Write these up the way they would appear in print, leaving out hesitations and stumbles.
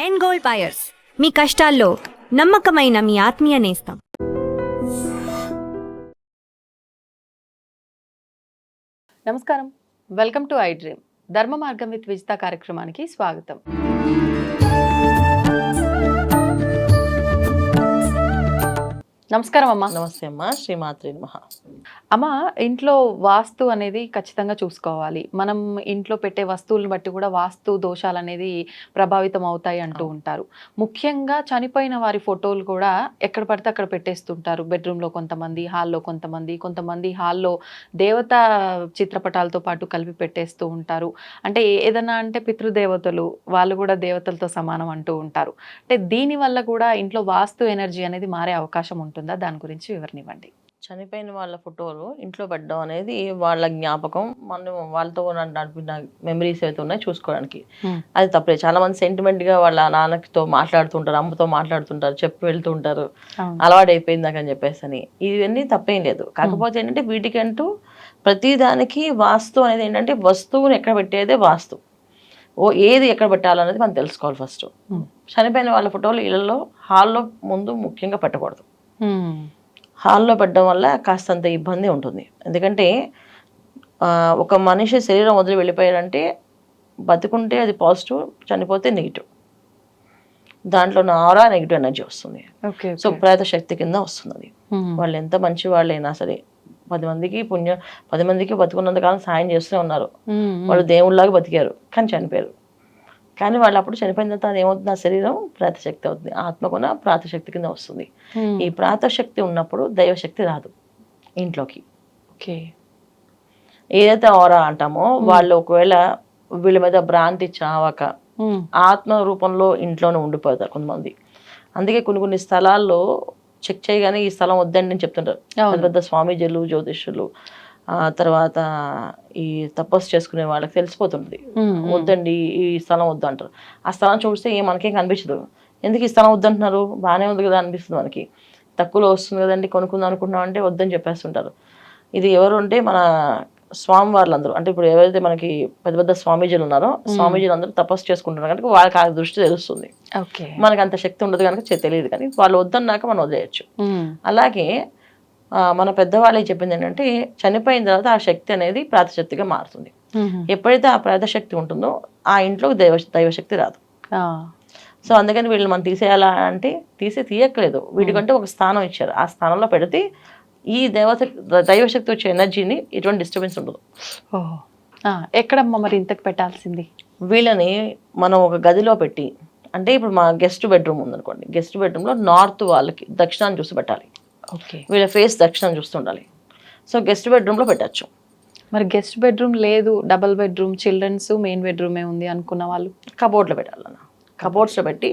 ఎన్ gold buyers మీ కష్టాల్లో నమ్మకమైన మీ ఆత్మీయ నేస్తం. నమస్కారం, వెల్కమ్ టు ఐ డ్రీమ్. ధర్మ మార్గం విత్ విజిత కార్యక్రమానికి స్వాగతం. నమస్కారం అమ్మా. నమస్తే అమ్మా, శ్రీమాత్రి నమః. అమ్మ, ఇంట్లో వాస్తు అనేది ఖచ్చితంగా చూసుకోవాలి. మనం ఇంట్లో పెట్టే వస్తువులను బట్టి కూడా వాస్తు దోషాలు అనేది ప్రభావితం అవుతాయి అంటూ ఉంటారు. ముఖ్యంగా చనిపోయిన వారి ఫోటోలు కూడా ఎక్కడ పడితే అక్కడ పెట్టేస్తుంటారు. బెడ్రూమ్లో కొంతమంది, హాల్లో కొంతమంది హాల్లో దేవతా చిత్రపటాలతో పాటు కలిపి పెట్టేస్తూ ఉంటారు. అంటే ఏదన్నా అంటే పితృదేవతలు వాళ్ళు కూడా దేవతలతో సమానం అంటూ ఉంటారు. అంటే దీనివల్ల కూడా ఇంట్లో వాస్తు ఎనర్జీ అనేది మారే అవకాశం ఉంటుంది. దాని గురించి వివరణ ఇవ్వండి. చనిపోయిన వాళ్ళ ఫోటోలు ఇంట్లో పెట్టడం అనేది వాళ్ళ జ్ఞాపకం, మనం వాళ్ళతో నడిపిన మెమరీస్ అయితే ఉన్నాయి చూసుకోవడానికి. అది తప్పే. చాలా మంది సెంటిమెంట్ గా వాళ్ళ నాన్నతో మాట్లాడుతుంటారు, అమ్మతో మాట్లాడుతుంటారు, చెప్పి వెళ్తుంటారు, అలవాటు అయిపోయింది నాకు అని చెప్పేసి అని. ఇవన్నీ తప్పేం లేదు. కాకపోతే ఏంటంటే వీటికంటూ ప్రతిదానికి వాస్తు అనేది ఏంటంటే వస్తువుని ఎక్కడ పెట్టేదే వాస్తు. ఏది ఎక్కడ పెట్టాలనేది మనం తెలుసుకోవాలి ఫస్ట్. చనిపోయిన వాళ్ళ ఫోటోలు ఇళ్లలో హాల్లో ముందు ముఖ్యంగా పెట్టకూడదు. హాల్లో పెట్టడం వల్ల కాస్తంత ఇబ్బంది ఉంటుంది. ఎందుకంటే ఒక మనిషి శరీరం వదిలి వెళ్ళిపోయారంటే బతుకుంటే అది పాజిటివ్, చనిపోతే నెగిటివ్. దాంట్లో ఆరా నెగిటివ్ ఎనర్జీ వస్తుంది. సో ప్రేత శక్తి కింద వస్తుంది అది. వాళ్ళు ఎంత మంచి వాళ్ళైనా సరే 10 మందికి బతుకున్నంతకాలం సాయం చేస్తూనే ఉన్నారు. వాళ్ళు దేవుళ్ళలాగా బతికారు కానీ చనిపోయారు. కానీ వాళ్ళు అప్పుడు చనిపోయిన తర్వాత అది ఏమవుతుంది, ఆ శరీరం ప్రాతశక్తి అవుతుంది. ఆత్మ కూడా ప్రాతశక్తి కింద వస్తుంది. ఈ ప్రాతశక్తి ఉన్నప్పుడు దైవశక్తి రాదు ఇంట్లోకి. ఏదైతే ఆరా అంటామో వాళ్ళు ఒకవేళ వీళ్ళ మీద భ్రాంతి చావక ఆత్మ రూపంలో ఇంట్లోనే ఉండిపోతారు కొంతమంది. అందుకే కొన్ని స్థలాల్లో చెక్ చేయగానే ఈ స్థలం వద్దండి అని చెప్తుంటారు పెద్ద పెద్ద స్వామీజీలు, జ్యోతిష్యులు. తర్వాత ఈ తపస్సు చేసుకునే వాళ్ళకి తెలిసిపోతుంది, వద్దండి ఈ స్థలం వద్దు అంటారు. ఆ స్థలం చూస్తే మనకేం కనిపించదు. ఎందుకు ఈ స్థలం వద్దంటున్నారు, బాగానే ఉంది కదా అనిపిస్తుంది మనకి. తక్కువలో వస్తుంది కదండి కొనుక్కుందాం అనుకుంటున్నాం అంటే వద్దని చెప్పేస్తుంటారు. ఇది ఎవరు అంటే మన స్వామి వాళ్ళందరూ, అంటే ఇప్పుడు ఎవరైతే మనకి పెద్ద పెద్ద స్వామీజీలు ఉన్నారో స్వామీజీలు అందరూ తపస్సు చేసుకుంటున్నారు కనుక వాళ్ళకి ఆ దృష్టి తెలుస్తుంది. మనకు అంత శక్తి ఉండదు కనుక తెలియదు. కానీ వాళ్ళు వద్దన్నాక మనం వదిలేయచ్చు. అలాగే మన పెద్దవాళ్ళకి చెప్పింది ఏంటంటే చనిపోయిన తర్వాత ఆ శక్తి అనేది ప్రాతశక్తిగా మారుతుంది. ఎప్పుడైతే ఆ ప్రాతశక్తి ఉంటుందో ఆ ఇంట్లో దైవశక్తి రాదు. సో అందుకని వీళ్ళు మనం తీసేయాలా అంటే తీయక్కలేదు. వీటికంటే ఒక స్థానం ఇచ్చారు. ఆ స్థానంలో పెడితే ఈ దైవశక్తి వచ్చే ఎనర్జీని ఎటువంటి డిస్టర్బెన్స్ ఉండదు. ఎక్కడమ్మా మరి ఇంతకు పెట్టాల్సింది? వీళ్ళని మనం ఒక గదిలో పెట్టి, అంటే ఇప్పుడు మా గెస్ట్ బెడ్రూమ్ ఉందనుకోండి, గెస్ట్ బెడ్రూమ్లో నార్త్ వాళ్ళకి దక్షిణాన్ని చూసి పెట్టాలి. వీళ్ళ ఫేస్ దక్షిణం చూస్తుండాలి. సో గెస్ట్ బెడ్రూమ్లో పెట్టచ్చు. మరి గెస్ట్ బెడ్రూమ్ లేదు, డబుల్ బెడ్రూమ్, చిల్డ్రన్స్ మెయిన్ బెడ్రూమే ఉంది అనుకున్న వాళ్ళు కబోర్డ్లో పెట్టాలన్న. కబోర్డ్స్లో పెట్టి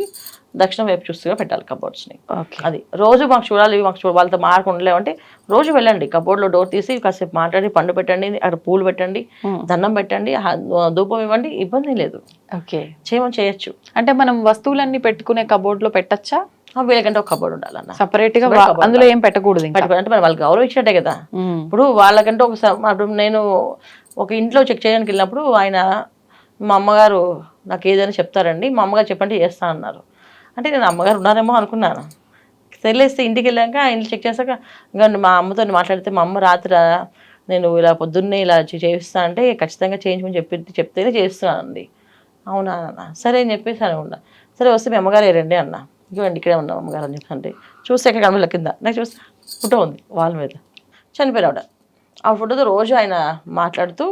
దక్షిణం వైపు చూస్తూనే పెట్టాలి కబోర్డ్స్ని. అది రోజు మాకు చూడాలి, వాళ్ళతో మాట్లాడలేమంటే రోజు వెళ్ళండి, కబోర్డ్లో డోర్ తీసి కాసేపు మాట్లాడి, పండు పెట్టండి, అక్కడ పూలు పెట్టండి, దండం పెట్టండి, ధూపం ఇవ్వండి, ఇబ్బంది లేదు. చేయొచ్చు. అంటే మనం వస్తువులన్నీ పెట్టుకునే కబోర్డ్లో పెట్టచ్చా? వీళ్ళకంటే ఒక కబోర్డ్ ఉండాలన్న సపరేట్ గా. అందులో ఏం పెట్టకూడదు అంటే మనం వాళ్ళకి గౌరవం ఇచ్చినట్టే కదా. ఇప్పుడు వాళ్ళకంటే నేను ఒక ఇంట్లో చెక్ చేయడానికి వెళ్ళినప్పుడు ఆయన, మా అమ్మగారు నాకు ఏదైనా చెప్తారండి, మా అమ్మగారు చెప్పంటే చేస్తా అన్నారు. అంటే నేను అమ్మగారు ఉన్నారేమో అనుకున్నాను. తెలిస్తే ఇంటికి వెళ్ళాక ఇంట్లో చెక్ చేశాక ఇంకా మా అమ్మతో మాట్లాడితే, మా అమ్మ రాత్రి నేను ఇలా పొద్దున్నే ఇలా చేయిస్తా అంటే ఖచ్చితంగా చేయించమని చెప్తేనే చేస్తున్నాను అండి. అవునా అన్న, సరే అని చెప్పేసి అనుకున్నా. సరే వస్తే మీ అమ్మగారు రండి అన్న. ఇవ్వండి ఇక్కడే ఉన్నాం అమ్మగారు అని చెప్పండి. చూస్తే ఎక్కడ కనుమల కింద నాకు చూస్తే ఫోటో ఉంది వాళ్ళ మీద, చనిపోయాడు. ఆ ఫోటోతో రోజు ఆయన మాట్లాడుతూ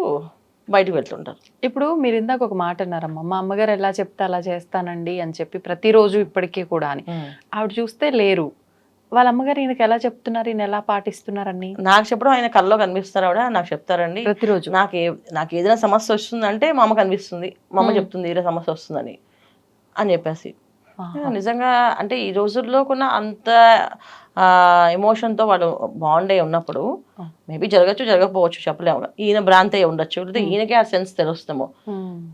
బయటకు వెళ్తుంటారు. ఇప్పుడు మీరు ఇందాక ఒక మాట అన్నారమ్మా, మా అమ్మగారు ఎలా చెప్తే అలా చేస్తానండి అని చెప్పి ప్రతిరోజు ఇప్పటికీ కూడా అని. ఆవిడ చూస్తే లేరు, వాళ్ళ అమ్మగారు ఈయనకి ఎలా చెప్తున్నారు, ఈయన ఎలా పాటిస్తున్నారని నాకు చెప్పడం, ఆయన కల్లో కనిపిస్తారు ఆవిడ నాకు చెప్తారండి ప్రతిరోజు. నాకు ఏదైనా సమస్య వస్తుందంటే మా అమ్మ కనిపిస్తుంది, మా అమ్మ చెప్తుంది ఏదైనా సమస్య వస్తుందని అని చెప్పేసి. నిజంగా అంటే ఈ రోజుల్లో కూడా అంత ఎమోషన్తో వాళ్ళు బాండ్ అయి ఉన్నప్పుడు మేబీ జరగచ్చు, జరగకపోవచ్చు, చెప్పలేము. ఈయన భ్రాంతి అయి ఉండొచ్చు, లేదా ఈయనకే ఆ సెన్స్ తెలుస్తాము.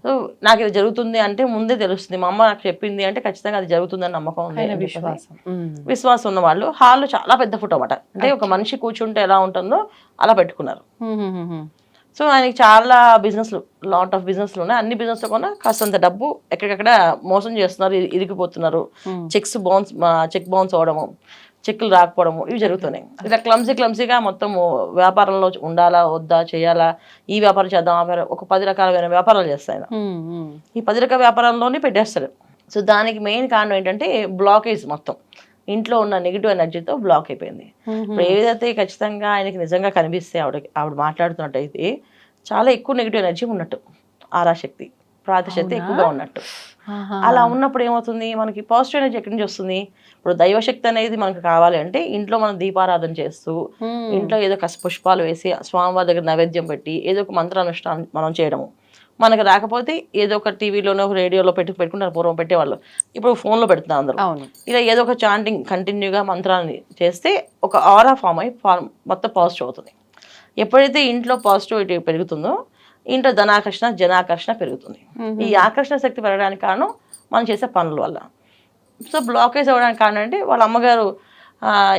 సో నాకు ఇది జరుగుతుంది అంటే ముందే తెలుస్తుంది. మా అమ్మ నాకు చెప్పింది అంటే ఖచ్చితంగా అది జరుగుతుందని నమ్మకం ఉంది, విశ్వాసం ఉన్న వాళ్ళు. హాల్లో చాలా పెద్ద ఫోటో అన్నమాట. అంటే ఒక మనిషి కూర్చుంటే ఎలా ఉంటుందో అలా పెట్టుకున్నారు. సో ఆయనకి చాలా బిజినెస్లు, లాట్ ఆఫ్ బిజినెస్లు ఉన్నాయి. అన్ని బిజినెస్లో కూడా కాస్తంత డబ్బు ఎక్కడికక్కడ మోసం చేస్తున్నారు, ఇరిగిపోతున్నారు. చెక్ బౌన్స్ అవడము, చెక్కులు రాకపోవడము ఇవి జరుగుతున్నాయి. ఇలా క్లమ్సీగా మొత్తం వ్యాపారంలో ఉండాలా వద్దా, చేయాలా, ఈ వ్యాపారం చేద్దాం, ఒక 10 రకాలైన వ్యాపారాలు చేస్తాయి ఆయన. ఈ 10 రకాల వ్యాపారాల్లోనే పెట్టేస్తాడు. సో దానికి మెయిన్ కారణం ఏంటంటే బ్లాకేజ్, మొత్తం ఇంట్లో ఉన్న నెగిటివ్ ఎనర్జీతో బ్లాక్ అయిపోయింది. ఇప్పుడు ఏదైతే ఖచ్చితంగా ఆయనకి నిజంగా కనిపిస్తే ఆవిడ మాట్లాడుతున్నట్టయితే చాలా ఎక్కువ నెగిటివ్ ఎనర్జీ ఉన్నట్టు, ఆరాశక్తి, ప్రాతశక్తి ఎక్కువగా ఉన్నట్టు. అలా ఉన్నప్పుడు ఏమవుతుంది, మనకి పాజిటివ్ ఎనర్జీ ఎక్కడి నుంచి వస్తుంది? ఇప్పుడు దైవశక్తి అనేది మనకు కావాలి అంటే ఇంట్లో మనం దీపారాధన చేస్తూ, ఇంట్లో ఏదో పుష్పాలు వేసి స్వామివారి దగ్గర నైవేద్యం పెట్టి ఏదో ఒక మంత్రానుష్ఠానం మనం చేయడము. మనకు రాకపోతే ఏదో ఒక టీవీలోనో రేడియోలో పెట్టుకుంటారు, పూర్వం పెట్టేవాళ్ళు, ఇప్పుడు ఫోన్లో పెడుతున్నారు అందరూ. ఇలా ఏదో ఒక చాంటింగ్ కంటిన్యూగా మంత్రాన్ని చేస్తే ఒక ఆరా ఫామ్ అయి మొత్తం పాజిటివ్ అవుతుంది. ఎప్పుడైతే ఇంట్లో పాజిటివిటీ పెరుగుతుందో ఇంట్లో ధనాకర్షణ, జనాకర్షణ పెరుగుతుంది. ఈ ఆకర్షణ శక్తి పెరగడానికి కారణం మనం చేసే పనుల వల్ల. సో బ్లాకేజ్ అవ్వడానికి కారణం అంటే వాళ్ళ అమ్మగారు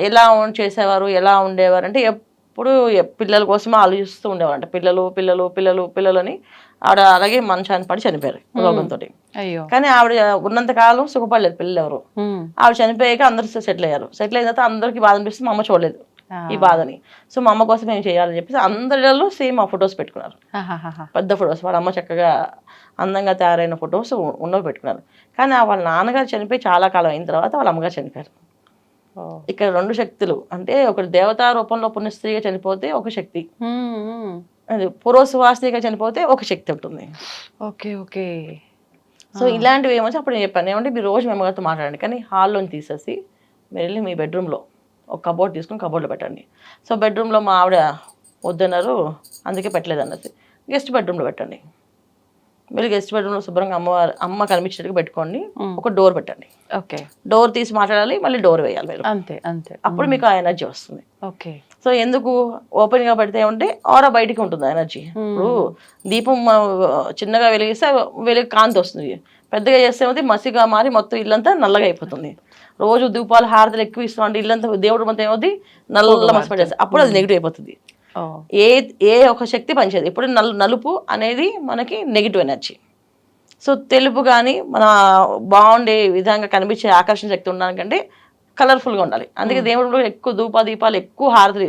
ఎలా చేసేవారు, ఎలా ఉండేవారు అంటే ఎప్పుడు పిల్లల కోసమే ఆలోచిస్తూ ఉండేవారు అంట. పిల్లలు పిల్లలు పిల్లలు పిల్లలు అని ఆవిడ అలాగే మంచాన్ని పడి చనిపోయారు రోగంతో. కానీ ఆవిడ ఉన్నంత కాలం సుఖపడలేదు పిల్లలు ఎవరు. ఆవిడ చనిపోయాక అందరూ సెటిల్ అయ్యారు. సెటిల్ అయిన తర్వాత అందరికి బాధ అనిపిస్తుంది, మా అమ్మ చూడలేదు ఈ బాధని. సో మా అమ్మ కోసం ఏం చేయాలని చెప్పేసి అందరిలో సేమ్ ఆ ఫొటోస్ పెట్టుకున్నారు, పెద్ద ఫొటోస్. వాళ్ళ అమ్మ చక్కగా అందంగా తయారైన ఫొటోస్ ఉన్నవి పెట్టుకున్నారు. కానీ వాళ్ళ నాన్నగారు చనిపోయి చాలా కాలం అయిన తర్వాత వాళ్ళ అమ్మగారు చనిపోయారు. ఇక్కడ 2 శక్తులు అంటే, ఒకటి దేవతా రూపంలో పుణ్యస్త్రీగా చనిపోతే ఒక శక్తి, పురోసువాసినిగా చనిపోతే ఒక శక్తి ఉంటుంది. సో ఇలాంటివి ఏమొచ్చి అప్పుడు నేను చెప్పాను, ఏమంటే మీరు రోజు మెమ్మగారితో మాట్లాడండి, కానీ హాల్లోని తీసేసి మీరు వెళ్ళి మీ బెడ్రూమ్లో ఒక కబోర్డ్ తీసుకుని కబోర్డ్లో పెట్టండి. సో బెడ్రూమ్లో మా ఆవిడ వద్దన్నారు, అందుకే పెట్టలేదు అన్నది. గెస్ట్ బెడ్రూమ్లో పెట్టండి. మీరు గెస్ట్ బెడ్రూమ్లో శుభ్రంగా అమ్మ కనిపించేట్టుగా పెట్టుకోండి. ఒక డోర్ పెట్టండి. డోర్ తీసి మాట్లాడాలి, మళ్ళీ డోర్ వేయాలి మీరు. అంతే. అప్పుడు మీకు ఆ ఎనర్జీ వస్తుంది. సో ఎందుకు ఓపెన్ గా పెడితే ఉంటే ఆరా బయటికి ఉంటుంది ఎనర్జీ. ఇప్పుడు దీపం చిన్నగా వెలిగిస్తే వెలిగి కాంతి వస్తుంది, పెద్దగా చేస్తే ఏమైతే మసిగా మారి మొత్తం ఇల్లంతా నల్లగా అయిపోతుంది. రోజు దీపాలు హారతలు ఎక్కువ ఇస్తాం అంటే ఇల్లంతా దేవుడు మొత్తం ఏమవుతుంది, నల్ల మసిపడేస్తుంది. అప్పుడు అది నెగిటివ్ అయిపోతుంది. ఏ ఒక శక్తి పనిచేయదు. ఇప్పుడు నలుపు అనేది మనకి నెగిటివ్ ఎనర్జీ. సో తెలుపు కానీ మన బాగుండే విధంగా కనిపించే ఆకర్షణ శక్తి ఉండడానికంటే కలర్ఫుల్గా ఉండాలి. అందుకే దేవుడు ఎక్కువ దీపాలు ఎక్కువ హారతి,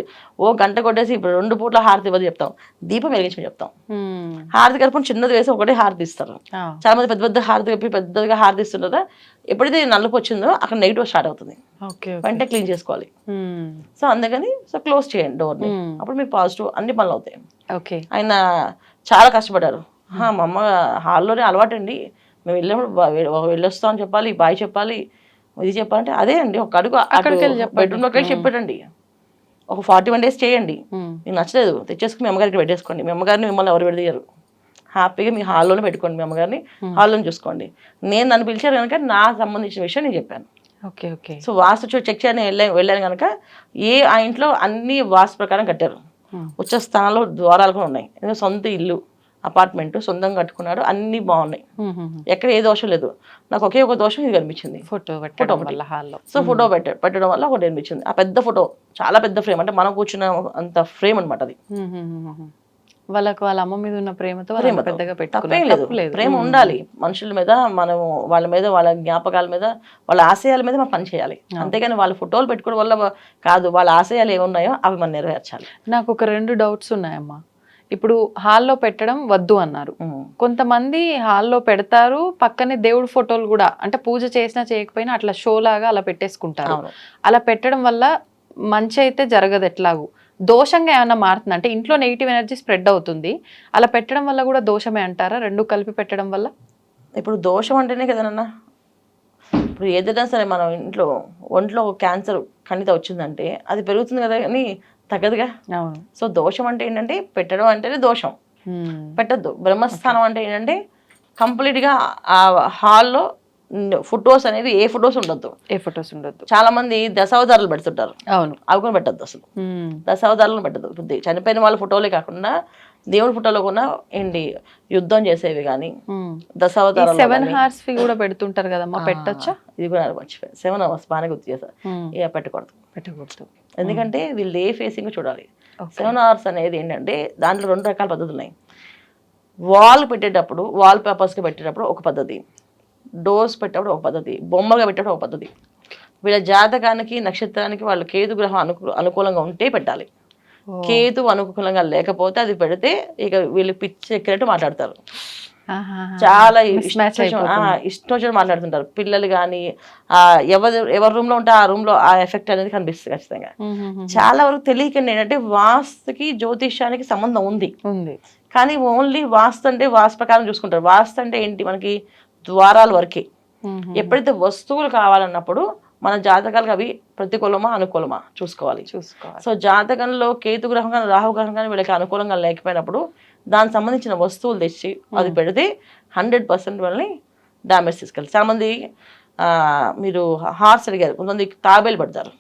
గంట కొట్టేసి ఇప్పుడు 2 పూట్ల హారతి ఇవ్వదు చెప్తాం, దీపం వెలిగించమని చెప్తాం. హారతి కలుపుకొని చిన్నది వేసి ఒకటే హారతి ఇస్తారు. చాలా మంది పెద్ద హారతి కప్పి పెద్దగా హారతి ఇస్తుంటారా. ఎప్పుడైతే నలుపు వచ్చిందో అక్కడ నెగిటివ్ స్టార్ట్ అవుతుంది, వెంటనే క్లీన్ చేసుకోవాలి. సో అందుకని క్లోజ్ చేయండి డోర్ని, అప్పుడు మీకు పాజిటివ్ అన్ని పనులు అవుతాయి. ఆయన చాలా కష్టపడ్డారు. మా అమ్మ హాల్లోనే అలవాటు అండి, మేము వెళ్ళినప్పుడు వెళ్ళొస్తామని చెప్పాలి, బాయ్ చెప్పాలి, ఇది చెప్పాలంటే అదే అండి, ఒక అడుగు బెడ్రూమ్లోకి వెళ్ళి చెప్పాడండి. ఒక 41 days చేయండి. మీకు నచ్చలేదు తెచ్చేసుకుని మీ అమ్మగారికి పెట్టేసుకోండి. మీ అమ్మగారిని మిమ్మల్ని ఎవరు విడదీయరు. హ్యాపీగా మీ హాల్లోనే పెట్టుకోండి, మీ అమ్మగారిని హాల్లోనే చూసుకోండి. నన్ను పిలిచారు కనుక నాకు సంబంధించిన విషయం నేను చెప్పాను. సో వాస్తు చెక్ చేయని వెళ్ళాను కనుక ఆ ఇంట్లో అన్ని వాస్తు ప్రకారం కట్టారు. ఉచ్చ స్థానాల్లో ద్వారాలు కూడా ఉన్నాయి. ఎందుకంటే సొంత ఇల్లు, అపార్ట్మెంట్ సొంతంగా కట్టుకున్నాడు, అన్ని బాగున్నాయి, ఎక్కడ ఏ దోషం లేదు. నాకు ఒకే ఒక దోషం ఇది కనిపించింది, ఫోటో సో ఫోటో పెట్టడం వల్ల ఒకటి అనిపించింది. ఆ పెద్ద ఫోటో చాలా పెద్ద ఫ్రేమ్, అంటే మనం కూర్చున్న అంత ఫ్రేమ్ అనమాట అది. వాళ్ళ అమ్మ మీద ఉన్న ప్రేమతో పెద్దగా లేదు, ప్రేమ ఉండాలి మనుషుల మీద. మనము వాళ్ళ మీద, వాళ్ళ జ్ఞాపకాల మీద, వాళ్ళ ఆశయాల మీద మనం పని చేయాలి. అంతేగాని వాళ్ళ ఫోటోలు పెట్టుకోవడం వల్ల కాదు, వాళ్ళ ఆశయాలు ఏమున్నాయో అవి మనం నెరవేర్చాలి. నాకు ఒక 2 డౌట్స్ ఉన్నాయమ్మా. ఇప్పుడు హాల్లో పెట్టడం వద్దు అన్నారు, కొంతమంది హాల్లో పెడతారు, పక్కనే దేవుడి ఫోటోలు కూడా, అంటే పూజ చేసినా చేయకపోయినా అట్లా షో లాగా అలా పెట్టేసుకుంటారు. అలా పెట్టడం వల్ల మంచి అయితే జరగదు, ఎట్లాగూ దోషంగా ఏమన్నా మారుతుంది అంటే ఇంట్లో నెగిటివ్ ఎనర్జీ స్ప్రెడ్ అవుతుంది. అలా పెట్టడం వల్ల కూడా దోషమే అంటారా, 2 కలిపి పెట్టడం వల్ల? ఇప్పుడు దోషం అంటేనే కదనన్నా, ఇప్పుడు ఏదైనా సరే మనం ఒంట్లో క్యాన్సర్ ఖండిత వచ్చిందంటే అది పెరుగుతుంది కదా, కానీ తగ్గదుగా. సో దోషం అంటే ఏంటంటే పెట్టడం అంటేనే దోషం, పెట్టద్దు. బ్రహ్మస్థానం అంటే ఏంటంటే కంప్లీట్గా ఆ హాల్లో ఫొటోస్ అనేవి ఏ ఫొటోస్ ఉండొద్దు. చాలా మంది దశావతారాలు పెడుతుంటారు, అవి కూడా పెట్టద్దు అసలు. దశావతారాలను పెట్టద్దు. చనిపోయిన వాళ్ళ ఫోటోలే కాకుండా దేవుడి ఫోటోలో కూడా ఏంటి యుద్ధం చేసేవి కానీ దశావతారాలు 7 hours కూడా పెడుతుంటారు కదమ్మా, పెట్టచ్చా? ఇది కూడా మర్చిపోయారు, 7 hours బాగానే గుర్తు చేశారు. ఇక పెట్టకూడదు. ఎందుకంటే వీళ్ళు ఏ ఫేసింగ్ చూడాలి. 7 hours అనేది ఏంటంటే దాంట్లో 2 రకాల పద్ధతులు ఉన్నాయి. వాల్ పెట్టేటప్పుడు, వాల్ పేపర్స్కి పెట్టేటప్పుడు ఒక పద్ధతి, డోర్స్ పెట్టేటప్పుడు ఒక పద్ధతి, బొమ్మగా పెట్టేటప్పుడు ఒక పద్ధతి. వీళ్ళ జాతకానికి నక్షత్రానికి వాళ్ళు కేతు గ్రహం అనుకూలంగా ఉంటే పెట్టాలి. కేతు అనుకూలంగా లేకపోతే అది పెడితే ఇక వీళ్ళు పిచ్చి ఎక్కినట్టు మాట్లాడతారు. చాలా ఇష్టం మాట్లాడుతుంటారు. పిల్లలు కానీ ఎవరి రూమ్ లో ఉంటే ఆ రూమ్ లో ఆ ఎఫెక్ట్ అనేది కనిపిస్తుంది ఖచ్చితంగా. చాలా వరకు తెలియకండి ఏంటంటే వాస్తుకి జ్యోతిష్యానికి సంబంధం ఉంది, కానీ ఓన్లీ వాస్తు అంటే వాస్తు ప్రకారం చూసుకుంటారు. వాస్తు అంటే ఏంటి, మనకి ద్వారాల వరకే. ఎప్పుడైతే వస్తువులు కావాలన్నప్పుడు మన జాతకాలకు అవి ప్రతికూలమా అనుకూలమా చూసుకోవాలి. సో జాతకంలో కేతు గ్రహం కానీ రాహు గ్రహం కానీ వీళ్ళకి అనుకూలంగా లేకపోయినప్పుడు దానికి సంబంధించిన వస్తువులు తెచ్చి అది పెడితే 100% వాళ్ళని డ్యామేజ్ తీసుకెళ్తారు. చాలా మంది మీరు హార్ట్స్ అడిగారు, కొంతమంది తాబేలు పడతారు,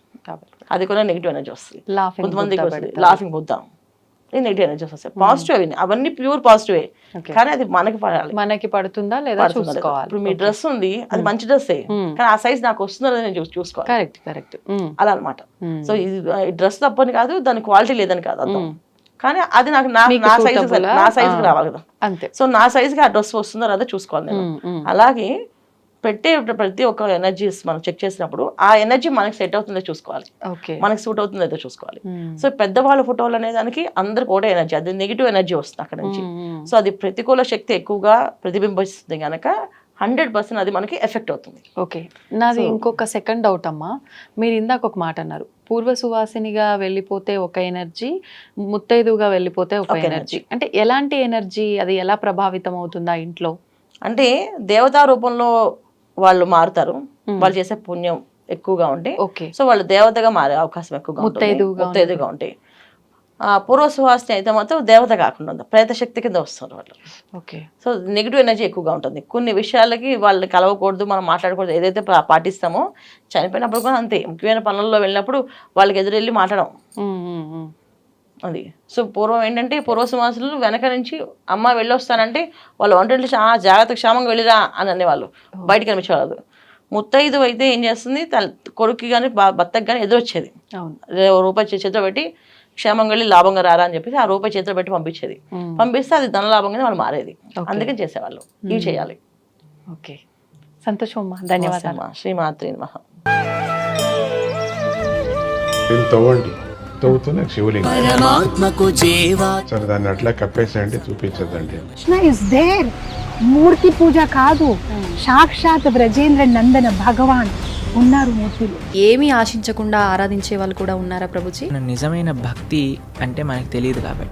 అది కూడా నెగిటివ్ ఎనర్జీ వస్తుంది. కొంతమందికి లాఫింగ్ బుద్ధ, నెగిటివ్ ఎనర్జీ వస్తాయి. పాజిటివ్ అవన్నీ ప్యూర్ పాజిటివ్, కానీ అది మనకి పడాలి. మనకి పడుతుందా లేదా చూసుకోవాలి. ఇప్పుడు మీ డ్రెస్ ఉంది, అది మంచి డ్రెస్సే, కానీ ఆ సైజ్ నాకు వస్తుందో నేను చూసుకోవాలి. కరెక్ట్ అలా అనమాట. సో ఇది డ్రెస్ తప్పని కాదు, దాని క్వాలిటీ లేదని కాదు అర్థం, కానీ అది నాకు నా సైజుకి రావాలి కదా. అంతే. సో నా సైజుకి ఆ డ్రెస్ వస్తుందో లేదా చూసుకోవాలి నేను. అలాగే పెట్టే ప్రతి ఒక్క ఎనర్జీస్ మనం చెక్ చేసినప్పుడు ఆ ఎనర్జీ మనకి సెట్ అవుతుందో చూసుకోవాలి, మనకి సూట్ అవుతుందో లేదో చూసుకోవాలి. సో పెద్దవాళ్ళ ఫోటోలు అనే దానికి అందరికి ఒకటే ఎనర్జీ, అది నెగిటివ్ ఎనర్జీ వస్తుంది అక్కడ నుంచి. సో అది ప్రతికూల శక్తి ఎక్కువగా ప్రతిబింబిస్తుంది కనుక 100% అది మనకి ఎఫెక్ట్ అవుతుంది. ఓకే, నాది ఇంకొక సెకండ్ డౌట్ అమ్మా. మీరు ఇందాక ఒక మాట అన్నారు, పూర్వ సువాసినిగా వెళ్ళిపోతే ఒక ఎనర్జీ, ముత్తైదుగా వెళ్ళిపోతే ఒక ఎనర్జీ. అంటే ఎలాంటి ఎనర్జీ, అది ఎలా ప్రభావితం అవుతుందా ఇంట్లో? అంటే దేవతా రూపంలో వాళ్ళు మారుతారు, వాళ్ళు చేసే పుణ్యం ఎక్కువగా ఉంటే సో వాళ్ళు దేవతగా మారే అవకాశం ఎక్కువగా ముత్తైదుగా ఉంటాయి. పూర్వ సువాసిని అయితే మాత్రం దేవత కాకుండా ప్రేత శక్తి కింద వస్తారు వాళ్ళు. సో నెగిటివ్ ఎనర్జీ ఎక్కువగా ఉంటుంది. కొన్ని విషయాలకి వాళ్ళు కలవకూడదు, మనం మాట్లాడకూడదు, ఏదైతే పాటిస్తామో చనిపోయినప్పుడు కూడా అంతే. ముఖ్యమైన పనుల్లో వెళ్ళినప్పుడు వాళ్ళకి ఎదురెళ్ళి మాట్లాడడం అది. సో పూర్వం ఏంటంటే పూర్వ సువాసులు వెనక నుంచి అమ్మ వెళ్ళొస్తానంటే వాళ్ళు వంటలు జాగ్రత్త క్షేమంగా వెళ్ళిరా అని అనేవాళ్ళు, బయటకు కనిపించేవాళ్ళు. ముత్తైదు అయితే ఏం చేస్తుంది, తన కొడుకు కానీ భర్తకు కానీ ఎదురొచ్చేది, రూపాయి చేతిలో పెట్టి క్షేమంగా వెళ్ళి లాభంగా రారా అని చెప్పేసి ఆ రూపాయి చేతిలో పెట్టి పంపించేది. పంపిస్తే అది ధన లాభంగానే వాళ్ళు మారేది. అందుకని చేసేవాళ్ళు. ఇవి చేయాలి. ఓకే, సంతోషం అమ్మా, ధన్యవాదాలు. శ్రీమాత్రి నమః. తవ్వుతున్న శివలింగం సరే, దాన్ని అట్లా కప్పేసేయండి, చూపించదండి. Krishna is there. మూర్తి పూజ కాదు, సాక్షాత్ బ్రజేంద్ర నందన భగవాన్ ఉన్నారు మూర్తిలో. ఏమీ ఆశించకుండా ఆరాధించే వాళ్ళు కూడా ఉన్నారా ప్రభుజీ? నిజమైన భక్తి అంటే మనకు తెలియదు కాబట్టి